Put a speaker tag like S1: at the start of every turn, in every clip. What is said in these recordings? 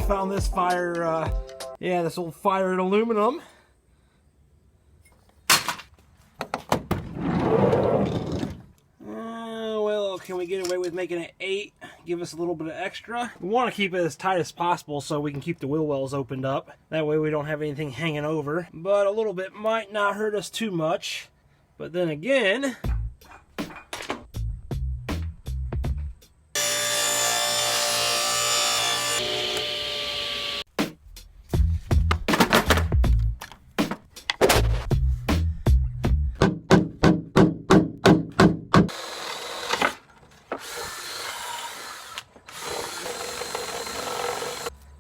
S1: Found this fire, this old fire in aluminum. Well, can we get away with making it 8? Give us a little bit of extra. We want to keep it as tight as possible so we can keep the wheel wells opened up. That way we don't have anything hanging over. But a little bit might not hurt us too much. But then again,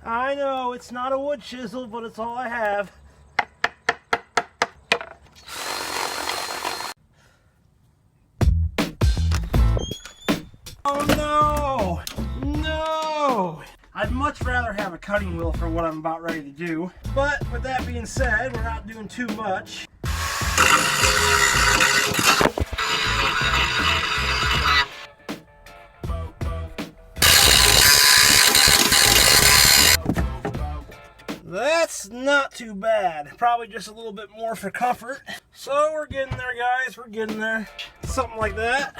S1: I know it's not a wood chisel, but it's all I have. Oh no! No! I'd much rather have a cutting wheel for what I'm about ready to do. But with that being said, we're not doing too much. That's not too bad. Probably just a little bit more for comfort. So we're getting there, guys. We're getting there. Something like that.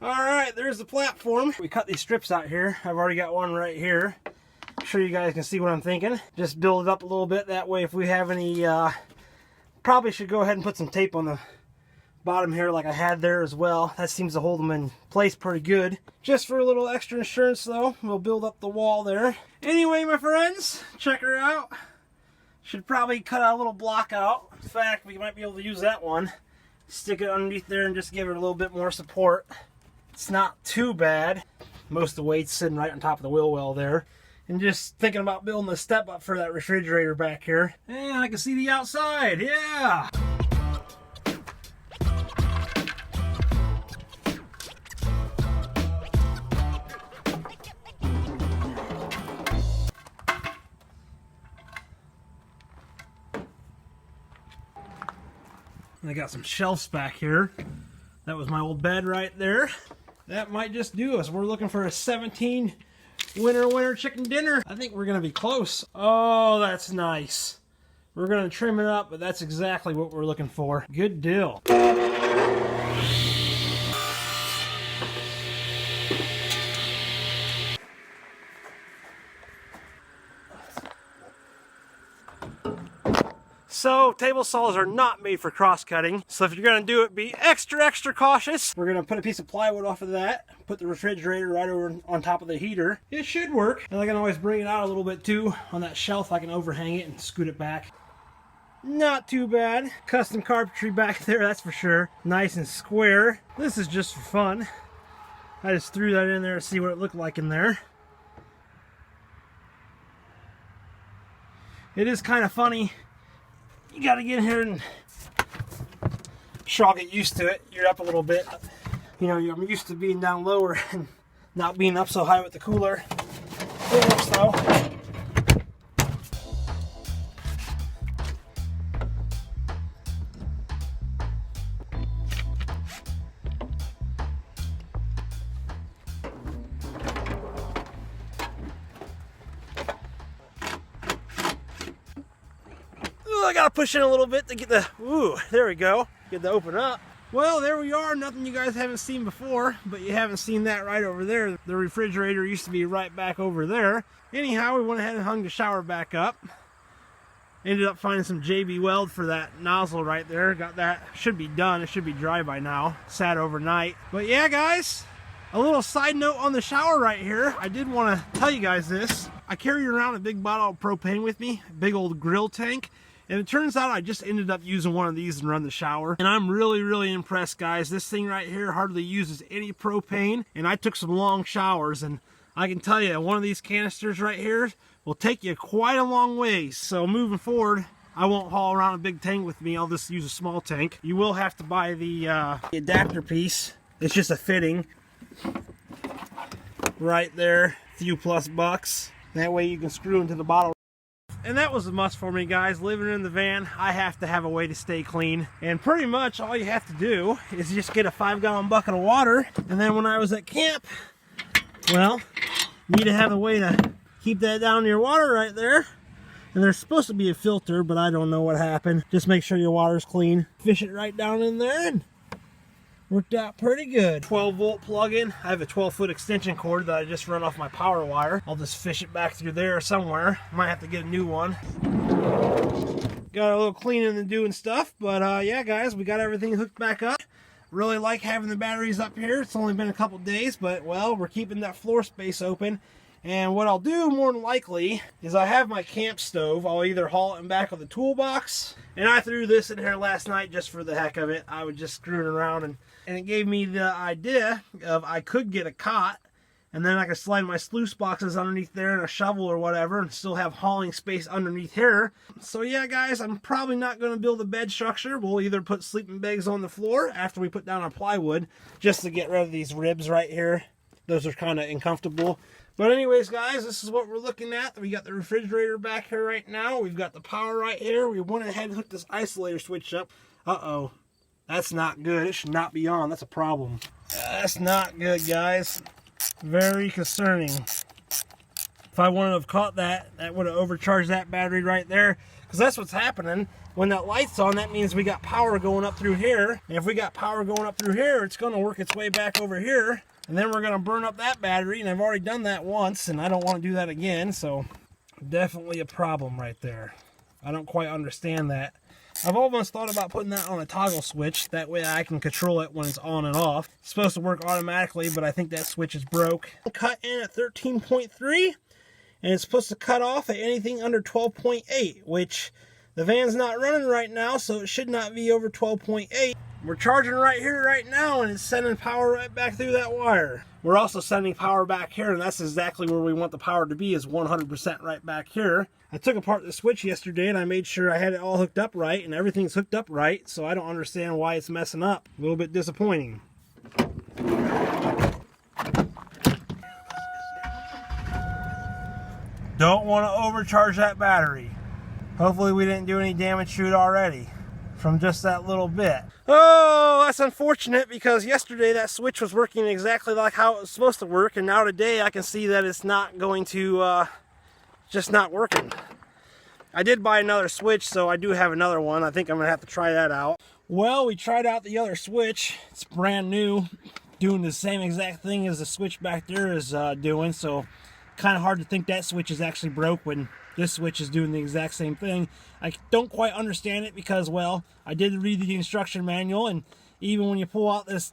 S1: Alright, there's the platform. We cut these strips out here. I've already got one right here. I'm sure you guys can see what I'm thinking. Just build it up a little bit. That way if we have any... probably should go ahead and put some tape on the bottom here like I had there as well. That seems to hold them in place pretty good. Just for a little extra insurance though, we'll build up the wall there. Anyway, my friends, check her out. Should probably cut out a little block out. In fact, we might be able to use that one. Stick it underneath there and just give it a little bit more support. It's not too bad. Most of the weight's sitting right on top of the wheel well there. And just thinking about building a step up for that refrigerator back here. And I can see the outside, yeah! I got some shelves back here. That was my old bed right there. That might just do us. We're looking for a 17 winter chicken dinner. I think we're gonna be close. Oh, that's nice. We're gonna trim it up, but that's exactly what we're looking for. Good deal. So, table saws are not made for cross-cutting. So if you're gonna do it, be extra cautious. We're gonna put a piece of plywood off of that, put the refrigerator right over on top of the heater. It should work. And I can always bring it out a little bit too. On that shelf, I can overhang it and scoot it back. Not too bad. Custom carpentry back there, that's for sure. Nice and square. This is just for fun. I just threw that in there to see what it looked like in there. It is kind of funny. You gotta get in here and sure, I'll get used to it. You're up a little bit. You know, I'm used to being down lower and not being up so high with the cooler. It works though. I gotta push in a little bit to get the, ooh, there we go, get the open up. Well, there we are, nothing you guys haven't seen before, but you haven't seen that right over there. The refrigerator used to be right back over there. Anyhow, we went ahead and hung the shower back up. Ended up finding some JB weld for that nozzle right there. Got that, should be done, it should be dry by now. Sat overnight. But yeah, guys, a little side note on the shower right here. I did want to tell you guys this. I carry around a big bottle of propane with me, a big old grill tank. And it turns out I just ended up using one of these and run the shower. And I'm really impressed, guys. This thing right here hardly uses any propane. And I took some long showers. And I can tell you, one of these canisters right here will take you quite a long ways. So moving forward, I won't haul around a big tank with me. I'll just use a small tank. You will have to buy the adapter piece. It's just a fitting. Right there. A few plus bucks. That way you can screw into the bottle. And that was a must for me, guys. Living in the van, I have to have a way to stay clean. And pretty much all you have to do is just get a 5-gallon bucket of water. And then when I was at camp, well, you need to have a way to keep that down in your water right there. And there's supposed to be a filter, but I don't know what happened. Just make sure your water's clean. Fish it right down in there, and worked out pretty good. 12-volt plug-in. I have a 12-foot extension cord that I just run off my power wire. I'll just fish it back through there somewhere. Might have to get a new one. Got a little cleaning to do and stuff, but yeah, guys, we got everything hooked back up. Really like having the batteries up here. It's only been a couple days, but well, we're keeping that floor space open. And what I'll do more than likely is I have my camp stove. I'll either haul it in back of the toolbox. And I threw this in here last night just for the heck of it. I was just screwing around, and it gave me the idea of I could get a cot, and then I could slide my sluice boxes underneath there and a shovel or whatever and still have hauling space underneath here. So yeah, guys, I'm probably not going to build a bed structure. We'll either put sleeping bags on the floor after we put down our plywood just to get rid of these ribs right here. Those are kind of uncomfortable. But anyways, guys, this is what we're looking at. We got the refrigerator back here right now. We've got the power right here. We went ahead and hooked this isolator switch up. Uh-oh. That's not good. It should not be on. That's a problem. That's not good, guys. Very concerning. If I wanted to have caught that, that would have overcharged that battery right there. Because that's what's happening. When that light's on, that means we got power going up through here. And if we got power going up through here, it's going to work its way back over here. And then we're going to burn up that battery, and I've already done that once, and I don't want to do that again, so definitely a problem right there. I don't quite understand that. I've almost thought about putting that on a toggle switch. That way I can control it when it's on and off. It's supposed to work automatically, but I think that switch is broke. Cut in at 13.3, and it's supposed to cut off at anything under 12.8, which the van's not running right now, so it should not be over 12.8. We're charging right here right now, and it's sending power right back through that wire. We're also sending power back here, and that's exactly where we want the power to be, is 100% right back here. I took apart the switch yesterday, and I made sure I had it all hooked up right, and everything's hooked up right, so I don't understand why it's messing up. A little bit disappointing. Don't want to overcharge that battery. Hopefully we didn't do any damage to it already from just that little bit. Oh, that's unfortunate, because yesterday that switch was working exactly like how it was supposed to work, and now today I can see that it's not going to, just not working. I did buy another switch, so I do have another one. I think I'm gonna have to try that out. Well, we tried out the other switch. It's brand new, doing the same exact thing as the switch back there is doing, so kind of hard to think that switch is actually broke when this switch is doing the exact same thing. I don't quite understand it because, well, I did read the instruction manual, and even when you pull out this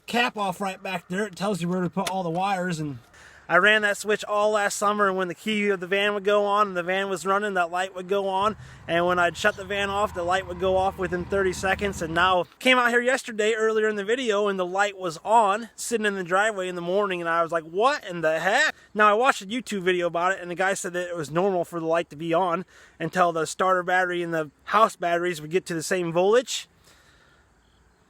S1: cap off right back there, it tells you where to put all the wires. And I ran that switch all last summer, and when the key of the van would go on and the van was running, that light would go on, and when I'd shut the van off, the light would go off within 30 seconds. And now, came out here yesterday earlier in the video, and the light was on, sitting in the driveway in the morning, and I was like, what in the heck? Now, I watched a YouTube video about it, and the guy said that it was normal for the light to be on until the starter battery and the house batteries would get to the same voltage.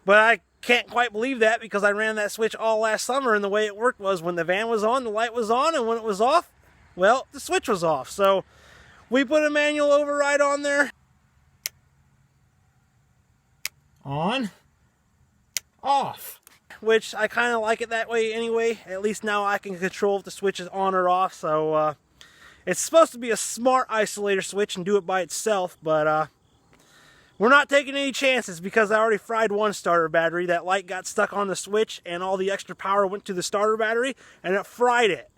S1: But I can't quite believe that, because I ran that switch all last summer, and the way it worked was when the van was on, the light was on, and when it was off, well, the switch was off. So we put a manual override on there. On, off. Which I kind of like it that way anyway. At least now I can control if the switch is on or off. So it's supposed to be a smart isolator switch and do it by itself, but we're not taking any chances, because I already fried one starter battery. That light got stuck on the switch, and all the extra power went to the starter battery, and it fried it.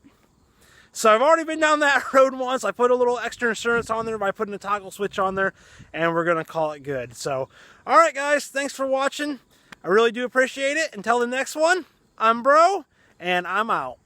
S1: So I've already been down that road once. I put a little extra insurance on there by putting a toggle switch on there, and we're going to call it good. So, alright guys, thanks for watching. I really do appreciate it. Until the next one, I'm Bro, and I'm out.